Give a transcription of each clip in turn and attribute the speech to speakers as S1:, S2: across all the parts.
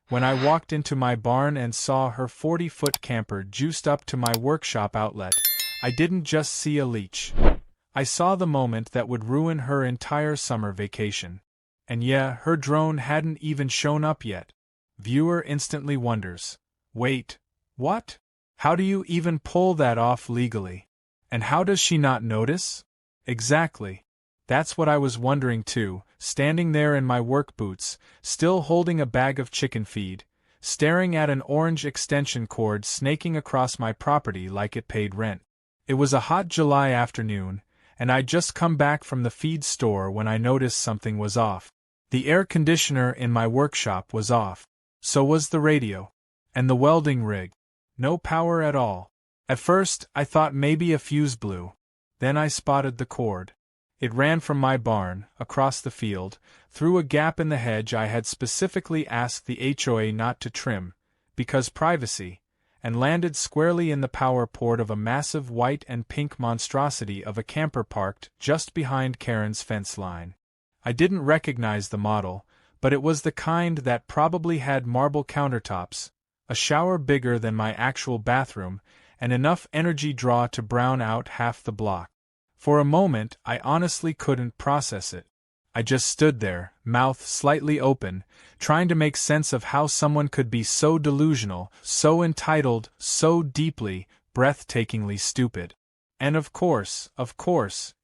S1: When I walked into my barn and saw her 40-foot camper juiced up to my workshop outlet, I didn't just see a leech. I saw the moment that would ruin her entire summer vacation. And yeah, her drone hadn't even shown up yet. Viewer instantly wonders, wait, what? How do you even pull that off legally? And how does she not notice? Exactly. That's what I was wondering too, standing there in my work boots, still holding a bag of chicken feed, staring at an orange extension cord snaking across my property like it paid rent. It was a hot July afternoon, and I'd just come back from the feed store when I noticed something was off. The air conditioner in my workshop was off. So was the radio. And the welding rig. No power at all. At first, I thought maybe a fuse blew. Then I spotted the cord. It ran from my barn, across the field, through a gap in the hedge I had specifically asked the HOA not to trim, because privacy, and landed squarely in the power port of a massive white and pink monstrosity of a camper parked just behind Karen's fence line. I didn't recognize the model, but it was the kind that probably had marble countertops, a shower bigger than my actual bathroom, and enough energy draw to brown out half the block. For a moment, I honestly couldn't process it. I just stood there, mouth slightly open, trying to make sense of how someone could be so delusional, so entitled, so deeply, breathtakingly stupid. And of course,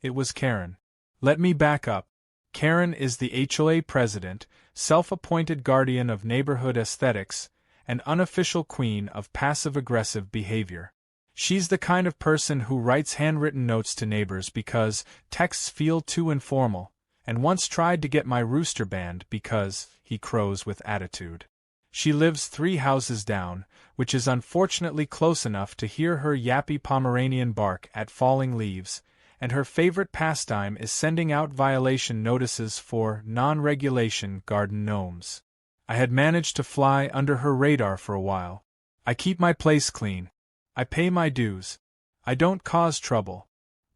S1: it was Karen. Let me back up. Karen is the HOA president, self-appointed guardian of neighborhood aesthetics, and unofficial queen of passive-aggressive behavior. She's the kind of person who writes handwritten notes to neighbors because texts feel too informal, and once tried to get my rooster banned because he crows with attitude. She lives 3 houses down, which is unfortunately close enough to hear her yappy Pomeranian bark at falling leaves, and her favorite pastime is sending out violation notices for non-regulation garden gnomes. I had managed to fly under her radar for a while. I keep my place clean. I pay my dues. I don't cause trouble.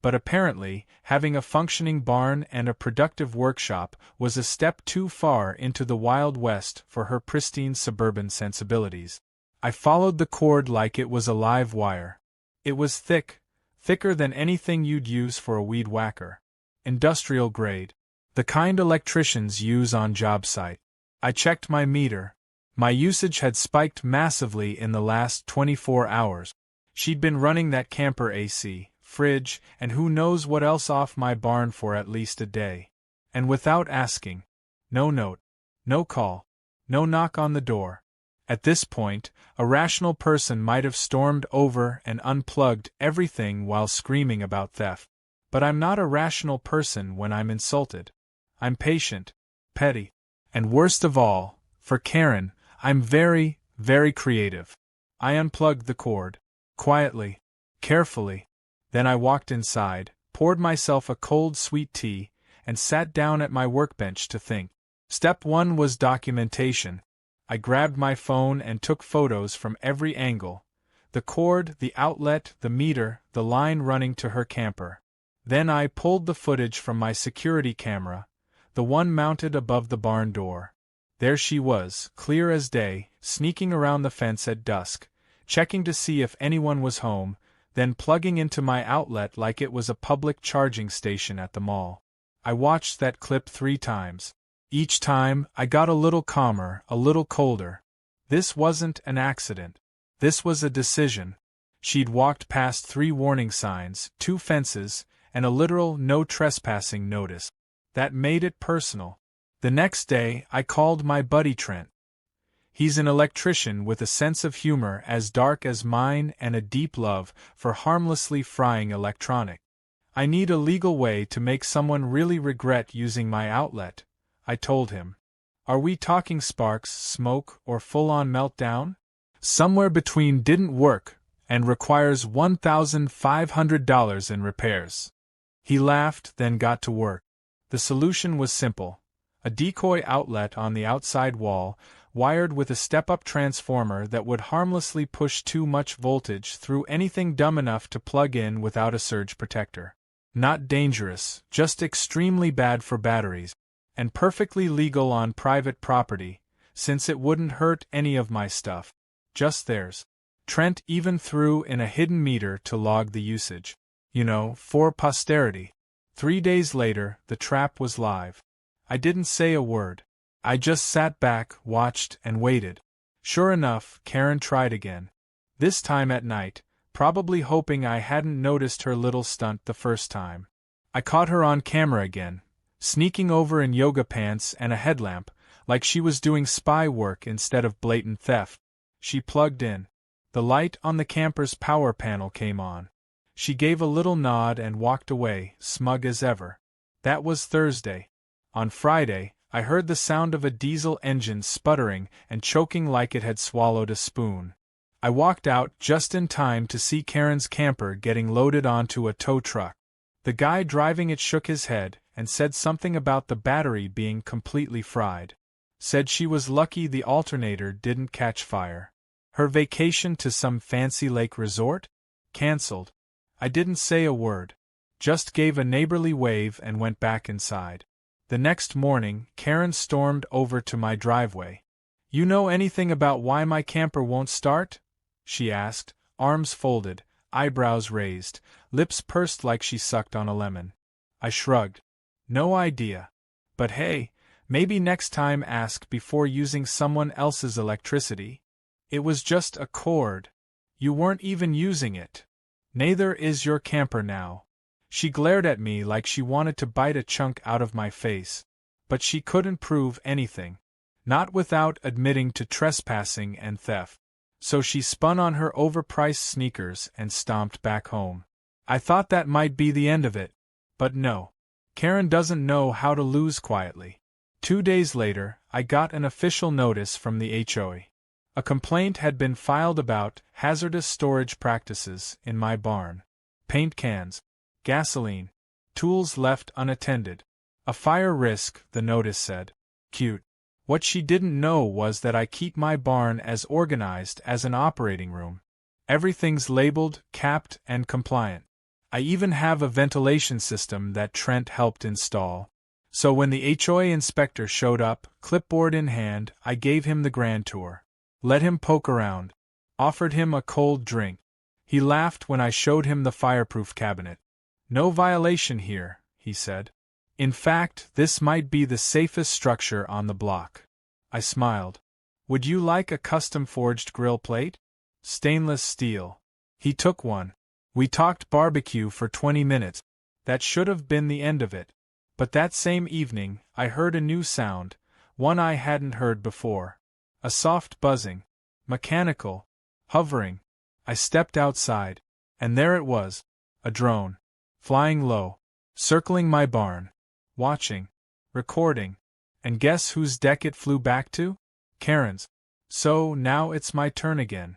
S1: But apparently, having a functioning barn and a productive workshop was a step too far into the Wild West for her pristine suburban sensibilities. I followed the cord like it was a live wire. It was thick, thicker than anything you'd use for a weed whacker. Industrial grade. The kind electricians use on job site. I checked my meter. My usage had spiked massively in the last 24 hours. She'd been running that camper AC, fridge, and who knows what else off my barn for at least a day. And without asking. No note. No call. No knock on the door. At this point, a rational person might have stormed over and unplugged everything while screaming about theft. But I'm not a rational person when I'm insulted. I'm patient, petty, and worst of all, for Karen, I'm very, very creative. I unplugged the cord. Quietly, carefully. Then I walked inside, poured myself a cold sweet tea, and sat down at my workbench to think. Step 1 was documentation. I grabbed my phone and took photos from every angle. The cord, the outlet, the meter, the line running to her camper. Then I pulled the footage from my security camera, the one mounted above the barn door. There she was, clear as day, sneaking around the fence at dusk, checking to see if anyone was home, then plugging into my outlet like it was a public charging station at the mall. I watched that clip 3 times. Each time, I got a little calmer, a little colder. This wasn't an accident. This was a decision. She'd walked past 3 warning signs, 2 fences, and a literal no trespassing notice. That made it personal. The next day, I called my buddy Trent. He's an electrician with a sense of humor as dark as mine and a deep love for harmlessly frying electronic. I need a legal way to make someone really regret using my outlet, I told him. Are we talking sparks, smoke, or full-on meltdown? Somewhere between didn't work and requires $1,500 in repairs. He laughed, then got to work. The solution was simple. A decoy outlet on the outside wall, wired with a step-up transformer that would harmlessly push too much voltage through anything dumb enough to plug in without a surge protector. Not dangerous, just extremely bad for batteries, and perfectly legal on private property, since it wouldn't hurt any of my stuff. Just theirs. Trent even threw in a hidden meter to log the usage. You know, for posterity. 3 days later, the trap was live. I didn't say a word. I just sat back, watched, and waited. Sure enough, Karen tried again. This time at night, probably hoping I hadn't noticed her little stunt the first time. I caught her on camera again, sneaking over in yoga pants and a headlamp, like she was doing spy work instead of blatant theft. She plugged in. The light on the camper's power panel came on. She gave a little nod and walked away, smug as ever. That was Thursday. On Friday, I heard the sound of a diesel engine sputtering and choking like it had swallowed a spoon. I walked out just in time to see Karen's camper getting loaded onto a tow truck. The guy driving it shook his head and said something about the battery being completely fried. Said she was lucky the alternator didn't catch fire. Her vacation to some fancy lake resort? Cancelled. I didn't say a word. Just gave a neighborly wave and went back inside. The next morning, Karen stormed over to my driveway. "You know anything about why my camper won't start?" she asked, arms folded, eyebrows raised, lips pursed like she sucked on a lemon. I shrugged. No idea. But hey, maybe next time ask before using someone else's electricity. It was just a cord. You weren't even using it. Neither is your camper now. She glared at me like she wanted to bite a chunk out of my face. But she couldn't prove anything. Not without admitting to trespassing and theft. So she spun on her overpriced sneakers and stomped back home. I thought that might be the end of it. But no. Karen doesn't know how to lose quietly. 2 days later, I got an official notice from the HOA. A complaint had been filed about hazardous storage practices in my barn. Paint cans, gasoline, tools left unattended. A fire risk, the notice said. Cute. What she didn't know was that I keep my barn as organized as an operating room. Everything's labeled, capped, and compliant. I even have a ventilation system that Trent helped install. So when the HOA inspector showed up, clipboard in hand, I gave him the grand tour. Let him poke around. Offered him a cold drink. He laughed when I showed him the fireproof cabinet. No violation here, he said. In fact, this might be the safest structure on the block. I smiled. Would you like a custom-forged grill plate? Stainless steel. He took one. We talked barbecue for 20 minutes. That should have been the end of it. But that same evening, I heard a new sound, one I hadn't heard before. A soft buzzing. Mechanical. Hovering. I stepped outside. And there it was. A drone. Flying low. Circling my barn. Watching. Recording. And guess whose deck it flew back to? Karen's. So, now it's my turn again.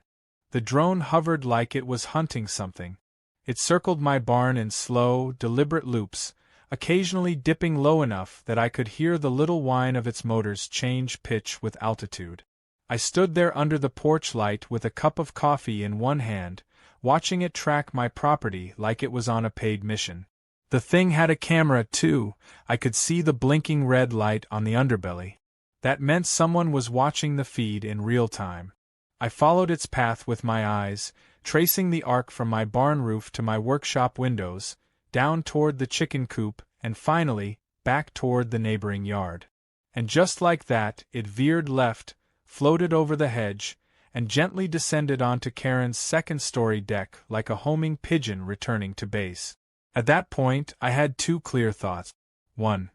S1: The drone hovered like it was hunting something. It circled my barn in slow, deliberate loops, occasionally dipping low enough that I could hear the little whine of its motors change pitch with altitude. I stood there under the porch light with a cup of coffee in one hand, watching it track my property like it was on a paid mission. The thing had a camera, too. I could see the blinking red light on the underbelly. That meant someone was watching the feed in real time. I followed its path with my eyes, tracing the arc from my barn roof to my workshop windows, down toward the chicken coop, and finally, back toward the neighboring yard. And just like that, it veered left, floated over the hedge, and gently descended onto Karen's second-story deck like a homing pigeon returning to base. At that point, I had two clear thoughts. 1.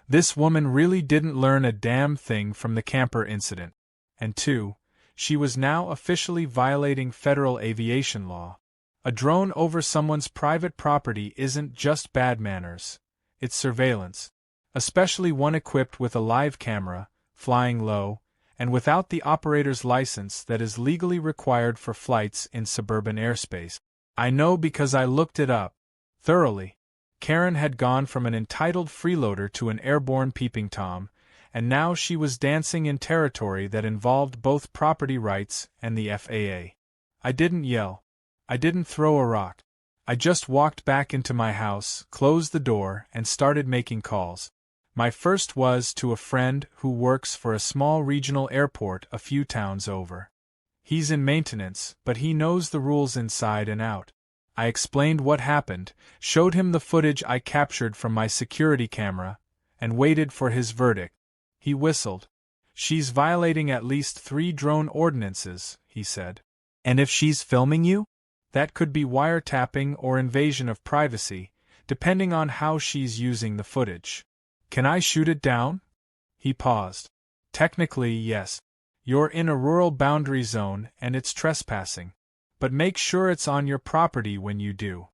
S1: This woman really didn't learn a damn thing from the camper incident. And 2. She was now officially violating federal aviation law. A drone over someone's private property isn't just bad manners. It's surveillance. Especially one equipped with a live camera, flying low, and without the operator's license that is legally required for flights in suburban airspace. I know because I looked it up. Thoroughly. Karen had gone from an entitled freeloader to an airborne peeping Tom, and now she was dancing in territory that involved both property rights and the FAA. I didn't yell. I didn't throw a rock. I just walked back into my house, closed the door, and started making calls. My first was to a friend who works for a small regional airport a few towns over. He's in maintenance, but he knows the rules inside and out. I explained what happened, showed him the footage I captured from my security camera, and waited for his verdict. He whistled. "She's violating at least 3 drone ordinances," he said. "And if she's filming you?" "That could be wiretapping or invasion of privacy, depending on how she's using the footage." "Can I shoot it down?" He paused. "Technically, yes. You're in a rural boundary zone and it's trespassing. But make sure it's on your property when you do.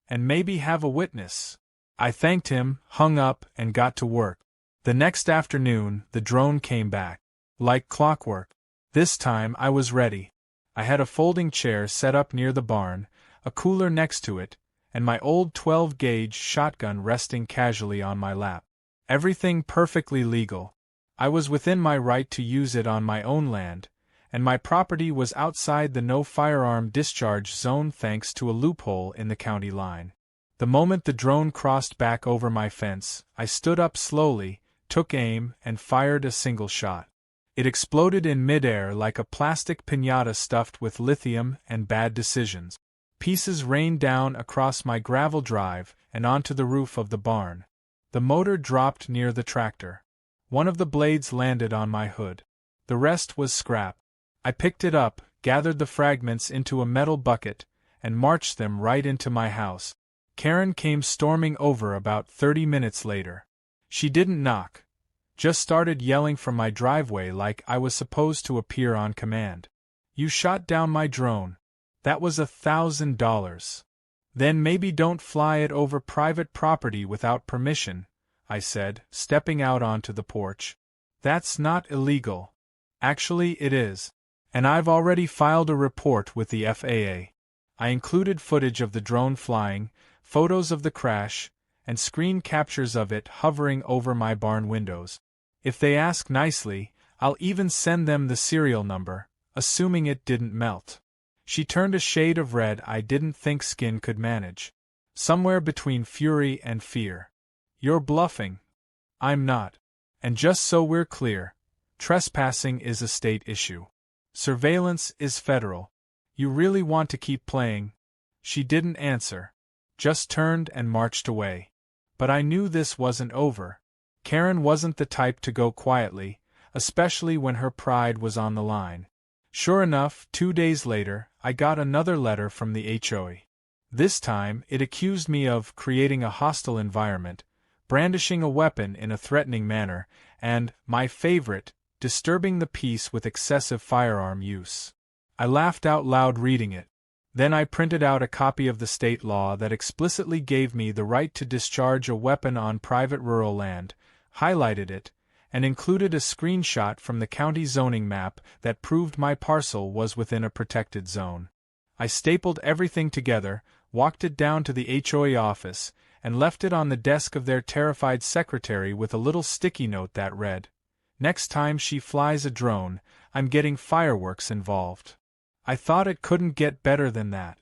S1: And maybe have a witness." I thanked him, hung up, and got to work. The next afternoon, the drone came back. Like clockwork. This time I was ready. I had a folding chair set up near the barn, a cooler next to it, and my old 12-gauge shotgun resting casually on my lap. Everything perfectly legal. I was within my right to use it on my own land, and my property was outside the no-firearm discharge zone thanks to a loophole in the county line. The moment the drone crossed back over my fence, I stood up slowly, took aim, and fired a single shot. It exploded in midair like a plastic piñata stuffed with lithium and bad decisions. Pieces rained down across my gravel drive and onto the roof of the barn. The motor dropped near the tractor. One of the blades landed on my hood. The rest was scrap. I picked it up, gathered the fragments into a metal bucket, and marched them right into my house. Karen came storming over about 30 minutes later. She didn't knock. Just started yelling from my driveway like I was supposed to appear on command. "You shot down my drone. That was $1,000. Then maybe don't fly it over private property without permission," I said, stepping out onto the porch. "That's not illegal. Actually, it is. And I've already filed a report with the FAA. I included footage of the drone flying, photos of the crash, and screen captures of it hovering over my barn windows. If they ask nicely, I'll even send them the serial number, assuming it didn't melt." She turned a shade of red I didn't think skin could manage. Somewhere between fury and fear. "You're bluffing." "I'm not. And just so we're clear, trespassing is a state issue. Surveillance is federal. You really want to keep playing?" She didn't answer. Just turned and marched away. But I knew this wasn't over. Karen wasn't the type to go quietly, especially when her pride was on the line. Sure enough, 2 days later, I got another letter from the HOA. This time, it accused me of creating a hostile environment, brandishing a weapon in a threatening manner, and, my favorite, disturbing the peace with excessive firearm use. I laughed out loud reading it. Then I printed out a copy of the state law that explicitly gave me the right to discharge a weapon on private rural land, highlighted it, and included a screenshot from the county zoning map that proved my parcel was within a protected zone. I stapled everything together, walked it down to the HOA office, and left it on the desk of their terrified secretary with a little sticky note that read, "Next time she flies a drone, I'm getting fireworks involved." I thought it couldn't get better than that.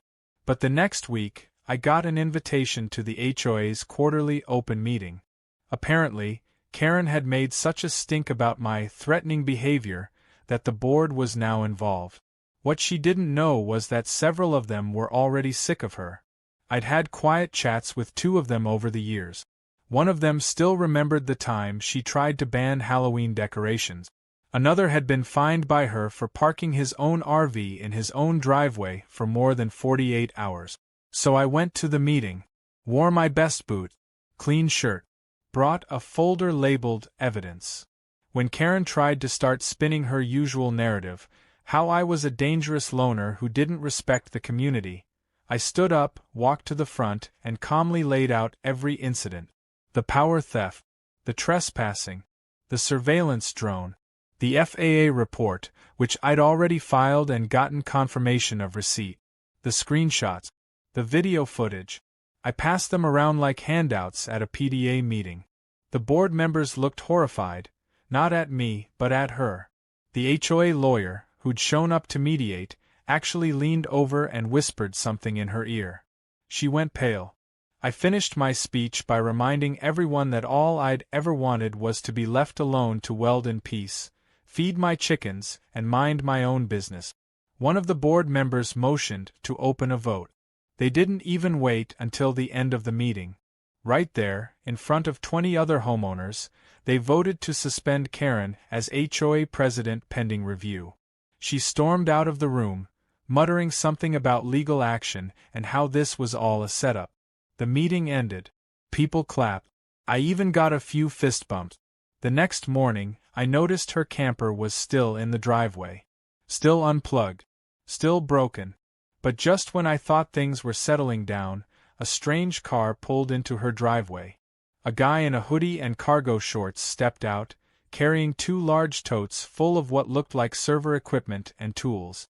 S1: But the next week, I got an invitation to the HOA's quarterly open meeting. Apparently, Karen had made such a stink about my threatening behavior that the board was now involved. What she didn't know was that several of them were already sick of her. I'd had quiet chats with 2 of them over the years. One of them still remembered the time she tried to ban Halloween decorations. Another had been fined by her for parking his own RV in his own driveway for more than 48 hours. So I went to the meeting, wore my best boot, clean shirt, brought a folder labeled evidence. When Karen tried to start spinning her usual narrative, how I was a dangerous loner who didn't respect the community, I stood up, walked to the front, and calmly laid out every incident. The power theft, the trespassing, the surveillance drone, the FAA report, which I'd already filed and gotten confirmation of receipt, the screenshots, the video footage. I passed them around like handouts at a PDA meeting. The board members looked horrified, not at me, but at her. The HOA lawyer, who'd shown up to mediate, actually leaned over and whispered something in her ear. She went pale. I finished my speech by reminding everyone that all I'd ever wanted was to be left alone to weld in peace, feed my chickens, and mind my own business. One of the board members motioned to open a vote. They didn't even wait until the end of the meeting. Right there, in front of 20 other homeowners, they voted to suspend Karen as HOA president pending review. She stormed out of the room, muttering something about legal action and how this was all a setup. The meeting ended. People clapped. I even got a few fist bumps. The next morning, I noticed her camper was still in the driveway. Still unplugged. Still broken. But just when I thought things were settling down, a strange car pulled into her driveway. A guy in a hoodie and cargo shorts stepped out, carrying 2 large totes full of what looked like server equipment and tools.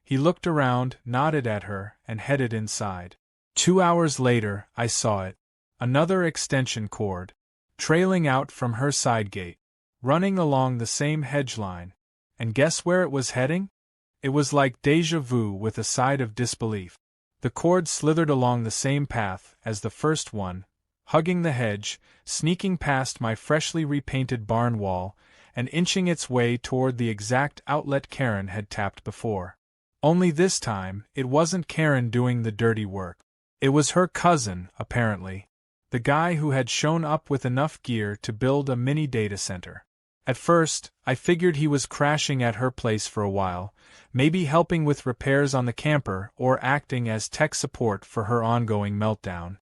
S1: He looked around, nodded at her, and headed inside. 2 hours later, I saw it. Another extension cord. Trailing out from her side gate. Running along the same hedge line. And guess where it was heading? It was like déjà vu with a side of disbelief. The cord slithered along the same path as the first one, hugging the hedge, sneaking past my freshly repainted barn wall, and inching its way toward the exact outlet Karen had tapped before. Only this time, it wasn't Karen doing the dirty work. It was her cousin, apparently. The guy who had shown up with enough gear to build a mini data center. At first, I figured he was crashing at her place for a while, maybe helping with repairs on the camper or acting as tech support for her ongoing meltdown.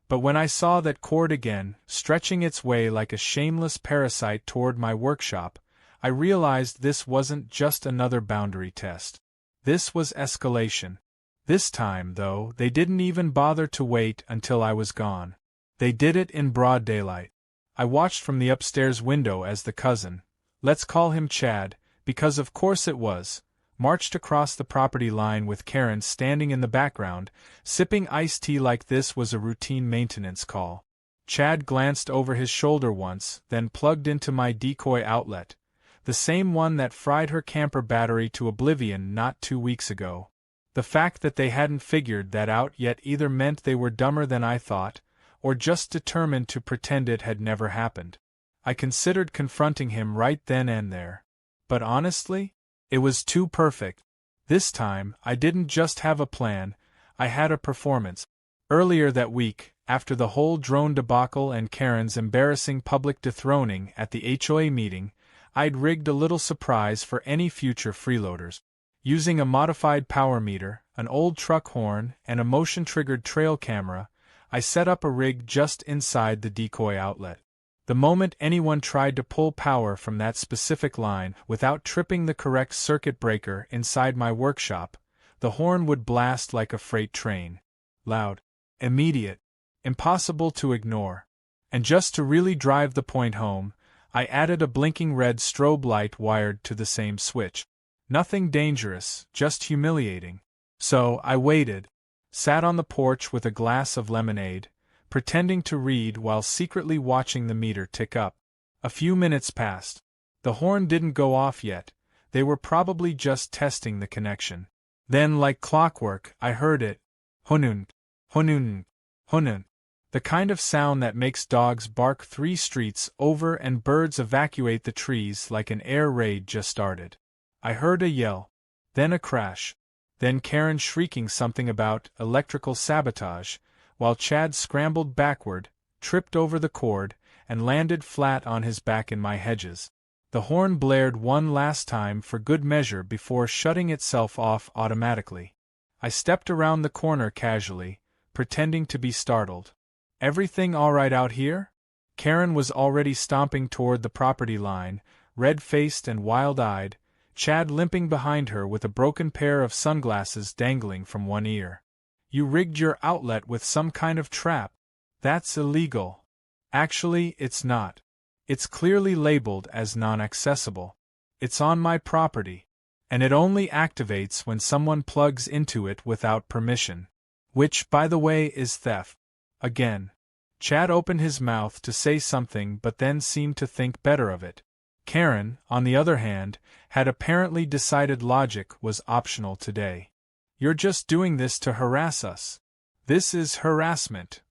S1: But when I saw that cord again, stretching its way like a shameless parasite toward my workshop, I realized this wasn't just another boundary test. This was escalation. This time, though, they didn't even bother to wait until I was gone. They did it in broad daylight. I watched from the upstairs window as the cousin, let's call him Chad, because of course it was, marched across the property line with Karen standing in the background, sipping iced tea like this was a routine maintenance call. Chad glanced over his shoulder once, then plugged into my decoy outlet, the same one that fried her camper battery to oblivion not 2 weeks ago. The fact that they hadn't figured that out yet either meant they were dumber than I thought, or just determined to pretend it had never happened. I considered confronting him right then and there. But honestly, it was too perfect. This time, I didn't just have a plan, I had a performance. Earlier that week, after the whole drone debacle and Karen's embarrassing public dethroning at the HOA meeting, I'd rigged a little surprise for any future freeloaders. Using a modified power meter, an old truck horn, and a motion-triggered trail camera, I set up a rig just inside the decoy outlet. The moment anyone tried to pull power from that specific line without tripping the correct circuit breaker inside my workshop, the horn would blast like a freight train. Loud, immediate, impossible to ignore. And just to really drive the point home, I added a blinking red strobe light wired to the same switch. Nothing dangerous, just humiliating. So I waited, sat on the porch with a glass of lemonade, pretending to read while secretly watching the meter tick up. A few minutes passed. The horn didn't go off yet, they were probably just testing the connection. Then, like clockwork, I heard it. Honun, honun, honun. The kind of sound that makes dogs bark 3 streets over and birds evacuate the trees like an air raid just started. I heard a yell, then a crash, then Karen shrieking something about electrical sabotage, while Chad scrambled backward, tripped over the cord, and landed flat on his back in my hedges. The horn blared one last time for good measure before shutting itself off automatically. I stepped around the corner casually, pretending to be startled. Everything all right out here? Karen was already stomping toward the property line, red-faced and wild-eyed, Chad limping behind her with a broken pair of sunglasses dangling from one ear. You rigged your outlet with some kind of trap. That's illegal. Actually, it's not. It's clearly labeled as non-accessible. It's on my property. And it only activates when someone plugs into it without permission. Which, by the way, is theft. Again. Chad opened his mouth to say something but then seemed to think better of it. Karen, on the other hand, had apparently decided logic was optional today. You're just doing this to harass us. This is harassment.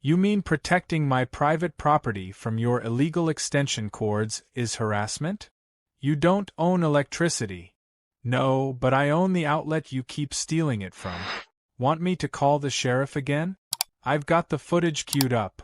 S1: You mean protecting my private property from your illegal extension cords is harassment? You don't own electricity. No, but I own the outlet you keep stealing it from. Want me to call the sheriff again? I've got the footage queued up.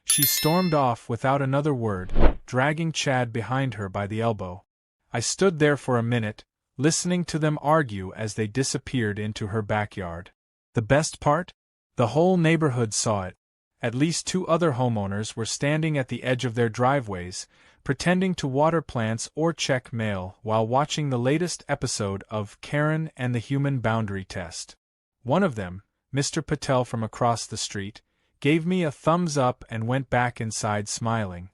S1: She stormed off without another word, dragging Chad behind her by the elbow. I stood there for a minute, listening to them argue as they disappeared into her backyard. The best part? The whole neighborhood saw it. At least 2 other homeowners were standing at the edge of their driveways, pretending to water plants or check mail while watching the latest episode of Karen and the Human Boundary Test. One of them, Mr. Patel from across the street, gave me a thumbs up and went back inside smiling.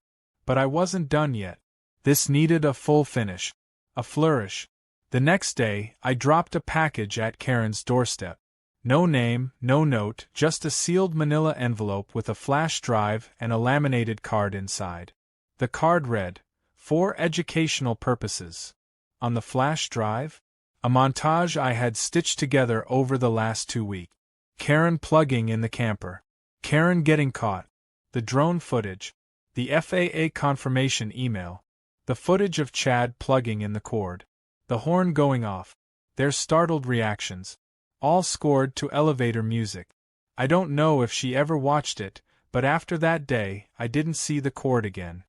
S1: But I wasn't done yet. This needed a full finish. A flourish. The next day, I dropped a package at Karen's doorstep. No name, no note, just a sealed manila envelope with a flash drive and a laminated card inside. The card read, "For educational purposes." On the flash drive? A montage I had stitched together over the last 2 weeks. Karen plugging in the camper. Karen getting caught. The drone footage. The FAA confirmation email. The footage of Chad plugging in the cord. The horn going off. Their startled reactions. All scored to elevator music. I don't know if she ever watched it, but after that day, I didn't see the cord again.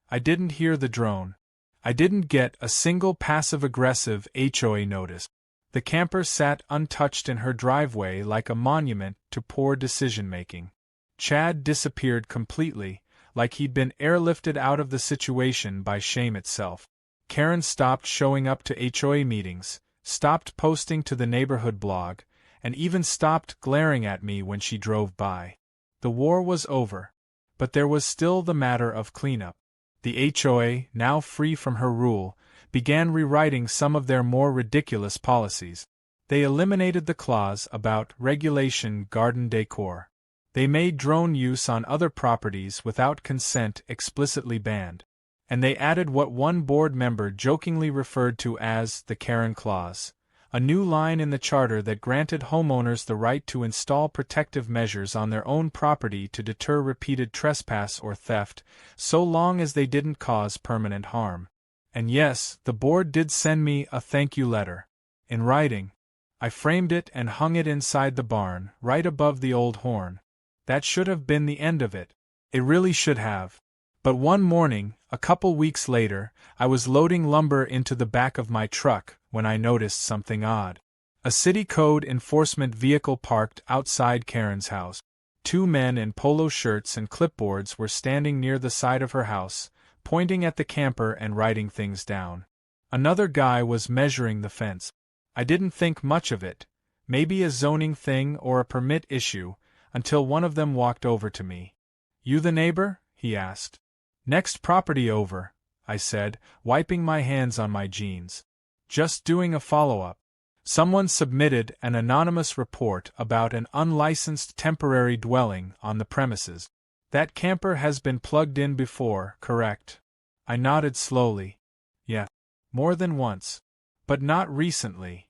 S1: I didn't hear the drone. I didn't get a single passive-aggressive HOA notice. The camper sat untouched in her driveway like a monument to poor decision-making. Chad disappeared completely, like he'd been airlifted out of the situation by shame itself. Karen stopped showing up to HOA meetings, stopped posting to the neighborhood blog, and even stopped glaring at me when she drove by. The war was over, but there was still the matter of cleanup. The HOA, now free from her rule, began rewriting some of their more ridiculous policies. They eliminated the clause about regulation garden decor. They made drone use on other properties without consent explicitly banned. And they added what one board member jokingly referred to as the Karen Clause, a new line in the charter that granted homeowners the right to install protective measures on their own property to deter repeated trespass or theft, so long as they didn't cause permanent harm. And yes, the board did send me a thank you letter. In writing. I framed it and hung it inside the barn, right above the old horn. That should have been the end of it. It really should have. But one morning, a couple weeks later, I was loading lumber into the back of my truck when I noticed something odd. A city code enforcement vehicle parked outside Karen's house. 2 men in polo shirts and clipboards were standing near the side of her house, pointing at the camper and writing things down. Another guy was measuring the fence. I didn't think much of it, maybe a zoning thing or a permit issue, until one of them walked over to me. "You the neighbor?" he asked. "Next property over," I said, wiping my hands on my jeans. "Just doing a follow-up. Someone submitted an anonymous report about an unlicensed temporary dwelling on the premises. That camper has been plugged in before, correct?" I nodded slowly. "Yeah. More than once. But not recently."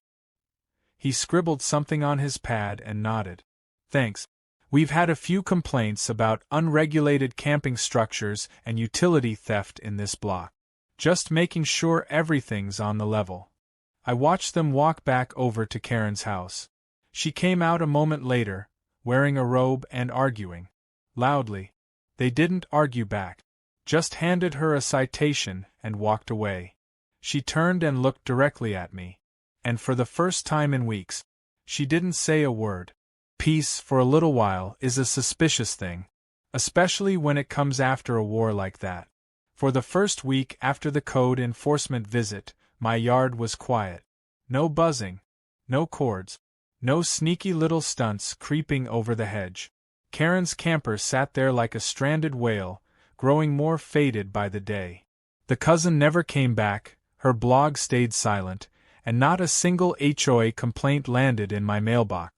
S1: He scribbled something on his pad and nodded. "Thanks. We've had a few complaints about unregulated camping structures and utility theft in this block. Just making sure everything's on the level." I watched them walk back over to Karen's house. She came out a moment later, wearing a robe and arguing. Loudly. They didn't argue back. Just handed her a citation and walked away. She turned and looked directly at me. And for the first time in weeks, she didn't say a word. Peace, for a little while, is a suspicious thing. Especially when it comes after a war like that. For the first week after the code enforcement visit, my yard was quiet. No buzzing. No cords. No sneaky little stunts creeping over the hedge. Karen's camper sat there like a stranded whale, growing more faded by the day. The cousin never came back, her blog stayed silent, and not a single HOA complaint landed in my mailbox.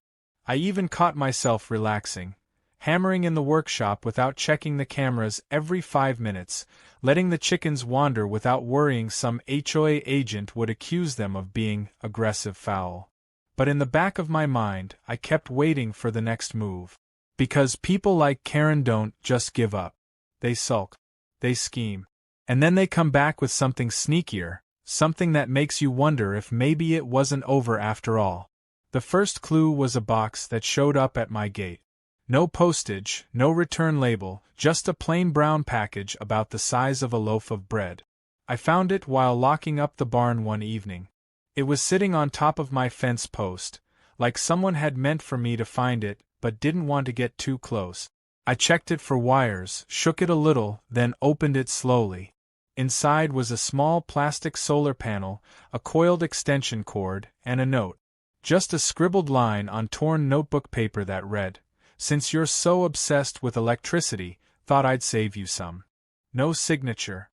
S1: I even caught myself relaxing, hammering in the workshop without checking the cameras every 5 minutes, letting the chickens wander without worrying some HOA agent would accuse them of being aggressive fowl. But in the back of my mind, I kept waiting for the next move. Because people like Karen don't just give up. They sulk. They scheme. And then they come back with something sneakier, something that makes you wonder if maybe it wasn't over after all. The first clue was a box that showed up at my gate. No postage, no return label, just a plain brown package about the size of a loaf of bread. I found it while locking up the barn one evening. It was sitting on top of my fence post, like someone had meant for me to find it but didn't want to get too close. I checked it for wires, shook it a little, then opened it slowly. Inside was a small plastic solar panel, a coiled extension cord, and a note. Just a scribbled line on torn notebook paper that read, "Since you're so obsessed with electricity, thought I'd save you some." No signature.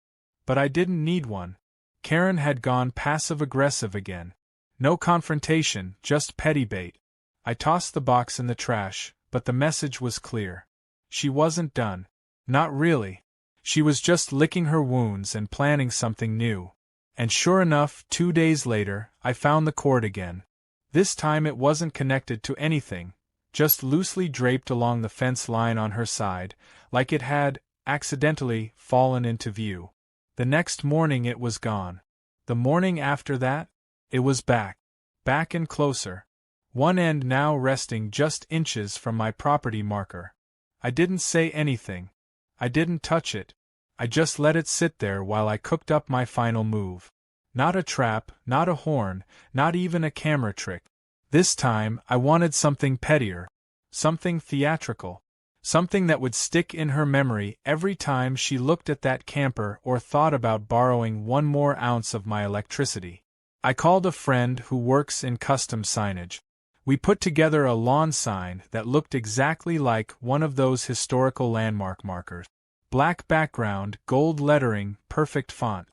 S1: But I didn't need one. Karen had gone passive-aggressive again. No confrontation, just petty bait. I tossed the box in the trash, but the message was clear. She wasn't done. Not really. She was just licking her wounds and planning something new. And sure enough, 2 days later, I found the cord again. This time it wasn't connected to anything, just loosely draped along the fence line on her side, like it had, accidentally, fallen into view. The next morning it was gone. The morning after that, it was back. Back and closer. One end now resting just inches from my property marker. I didn't say anything. I didn't touch it. I just let it sit there while I cooked up my final move. Not a trap, not a horn, not even a camera trick. This time, I wanted something pettier. Something theatrical. Something that would stick in her memory every time she looked at that camper or thought about borrowing 1 more ounce of my electricity. I called a friend who works in custom signage. We put together a lawn sign that looked exactly like one of those historical landmark markers. Black background, gold lettering, perfect font.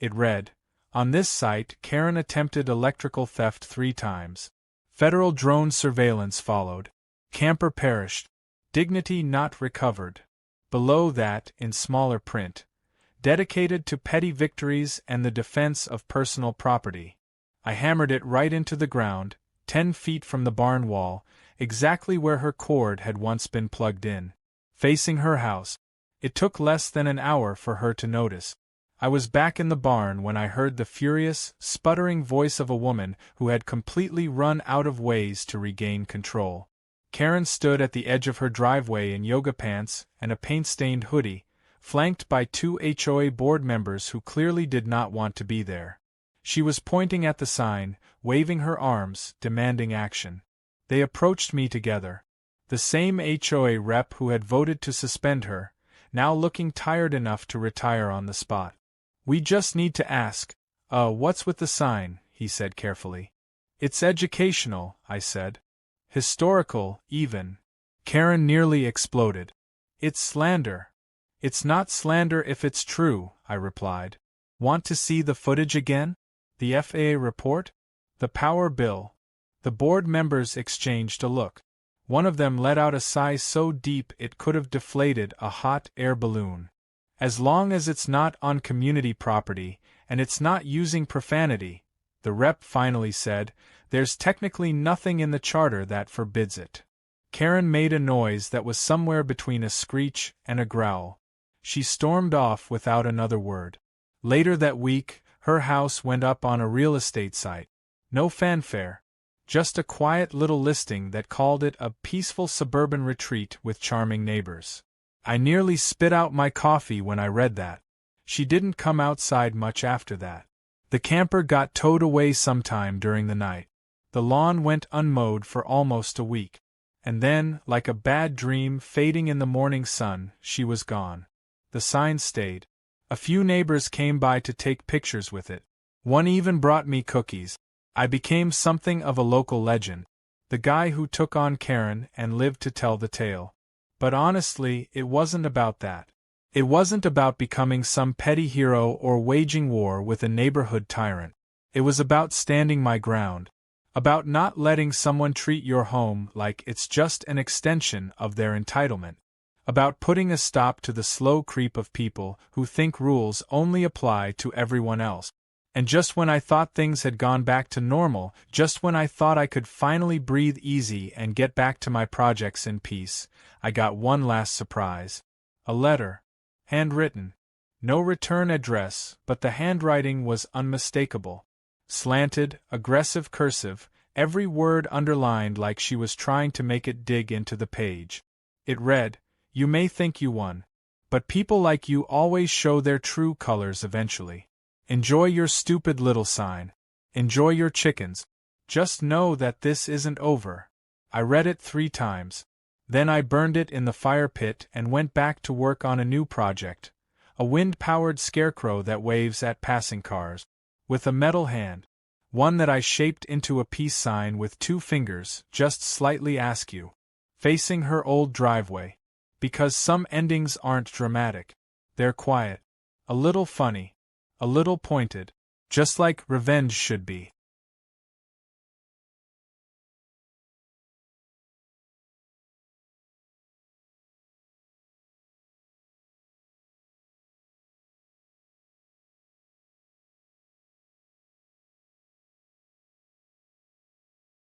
S1: It read, "On this site, Karen attempted electrical theft 3 times. Federal drone surveillance followed. Camper perished. Dignity not recovered." Below that, in smaller print, "Dedicated to petty victories and the defense of personal property." I hammered it right into the ground, 10 feet from the barn wall, exactly where her cord had once been plugged in. Facing her house. It took less than an hour for her to notice. I was back in the barn when I heard the furious, sputtering voice of a woman who had completely run out of ways to regain control. Karen stood at the edge of her driveway in yoga pants and a paint-stained hoodie, flanked by 2 HOA board members who clearly did not want to be there. She was pointing at the sign, waving her arms, demanding action. They approached me together. The same HOA rep who had voted to suspend her, now looking tired enough to retire on the spot. "We just need to ask, what's with the sign?" he said carefully. "It's educational," I said. "Historical, even." Karen nearly exploded. "It's slander." "It's not slander if it's true," I replied. "Want to see the footage again? The FAA report? The power bill?" The board members exchanged a look. One of them let out a sigh so deep it could have deflated a hot air balloon. "As long as it's not on community property, and it's not using profanity," the rep finally said, "there's technically nothing in the charter that forbids it." Karen made a noise that was somewhere between a screech and a growl. She stormed off without another word. Later that week, her house went up on a real estate site. No fanfare. Just a quiet little listing that called it a peaceful suburban retreat with charming neighbors. I nearly spit out my coffee when I read that. She didn't come outside much after that. The camper got towed away sometime during the night. The lawn went unmowed for almost a week. And then, like a bad dream fading in the morning sun, she was gone. The sign stayed. A few neighbors came by to take pictures with it. One even brought me cookies. I became something of a local legend. The guy who took on Karen and lived to tell the tale. But honestly, it wasn't about that. It wasn't about becoming some petty hero or waging war with a neighborhood tyrant. It was about standing my ground. About not letting someone treat your home like it's just an extension of their entitlement. About putting a stop to the slow creep of people who think rules only apply to everyone else. And just when I thought things had gone back to normal, just when I thought I could finally breathe easy and get back to my projects in peace, I got one last surprise. A letter. Handwritten. No return address, but the handwriting was unmistakable. Slanted, aggressive cursive, every word underlined like she was trying to make it dig into the page. It read, "You may think you won. But people like you always show their true colors eventually. Enjoy your stupid little sign. Enjoy your chickens. Just know that this isn't over." I read it 3 times. Then I burned it in the fire pit and went back to work on a new project. A wind-powered scarecrow that waves at passing cars. With a metal hand. One that I shaped into a peace sign with 2 fingers, just slightly askew. Facing her old driveway. Because some endings aren't dramatic. They're quiet. A little funny. A little pointed. Just like revenge should be.